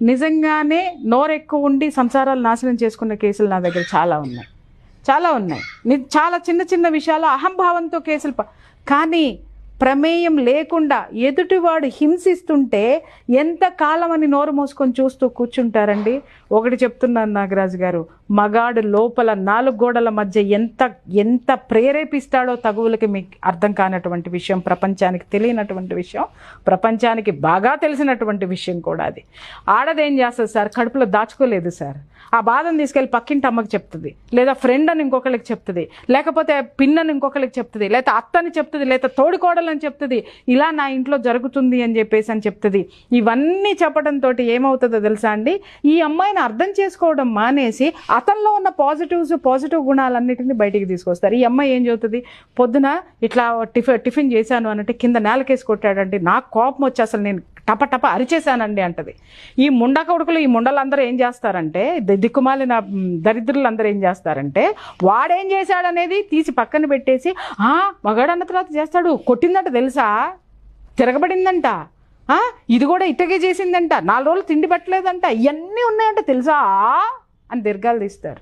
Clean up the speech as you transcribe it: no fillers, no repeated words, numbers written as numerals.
నిజంగానే నోరెక్కువ ఉండి సంసారాలు నాశనం చేసుకున్న కేసులు నా దగ్గర చాలా ఉన్నాయి, చాలా ఉన్నాయి. చాలా చిన్న చిన్న విషయాలు అహంభావంతో కేసులు కానీ ప్రమేయం లేకుండా ఎదుటివాడు హింసిస్తుంటే ఎంత కాలం అని నోరు మోసుకొని చూస్తూ కూర్చుంటారండి. ఒకటి చెప్తున్నాను నాగరాజు గారు, మగాడు లోపల 4 గోడల మధ్య ఎంత ప్రేరేపిస్తాడో తగువులకి మీకు అర్థం కానటువంటి విషయం, ప్రపంచానికి తెలియనటువంటి విషయం, ప్రపంచానికి బాగా తెలిసినటువంటి విషయం కూడా అది. ఆడదేం చేస్తుంది సార్, కడుపులో దాచుకోలేదు సార్. ఆ బాధను తీసుకెళ్ళి పక్కింటి అమ్మకి చెప్తుంది, లేదా ఫ్రెండ్ అని ఇంకొకరికి చెప్తుంది, లేకపోతే పిన్నని ఇంకొకరికి చెప్తుంది, లేదా అత్తని చెప్తుంది, లేదా తోడుకోడలని చెప్తుంది, ఇలా నా ఇంట్లో జరుగుతుంది అని చెప్తుంది. ఇవన్నీ చెప్పడంతో ఏమవుతుందో తెలుసా అండి, ఈ అమ్మాయిని అర్థం చేసుకోవడం మానేసి అతనిలో ఉన్న పాజిటివ్ గుణాలన్నిటిని బయటికి తీసుకొస్తారు. ఈ అమ్మాయి ఏం చెబుతుంది, పొద్దున ఇట్లా టిఫిన్ చేశాను అన్నట్టు కింద నేలకేసి కొట్టాడండి, నాకు కోపం వచ్చి అసలు నేను టప అరిచేశానండి అంటది. ఈ ముండ కొడుకులు, ఈ ముండలందరూ ఏం చేస్తారంటే, దిక్కుమాలిన దరిద్రులందరూ ఏం చేస్తారంటే, వాడేం చేశాడనేది తీసి పక్కన పెట్టేసి మగాడన్న తర్వాత చేస్తాడు, కొట్టిందంట తెలుసా, తిరగబడిందంట, ఇది కూడా ఇట్టగే చేసిందంట, 4 రోజులు తిండి పెట్టలేదంట, ఇవన్నీ ఉన్నాయంట తెలుసా అని దీర్ఘాలు తీస్తారు.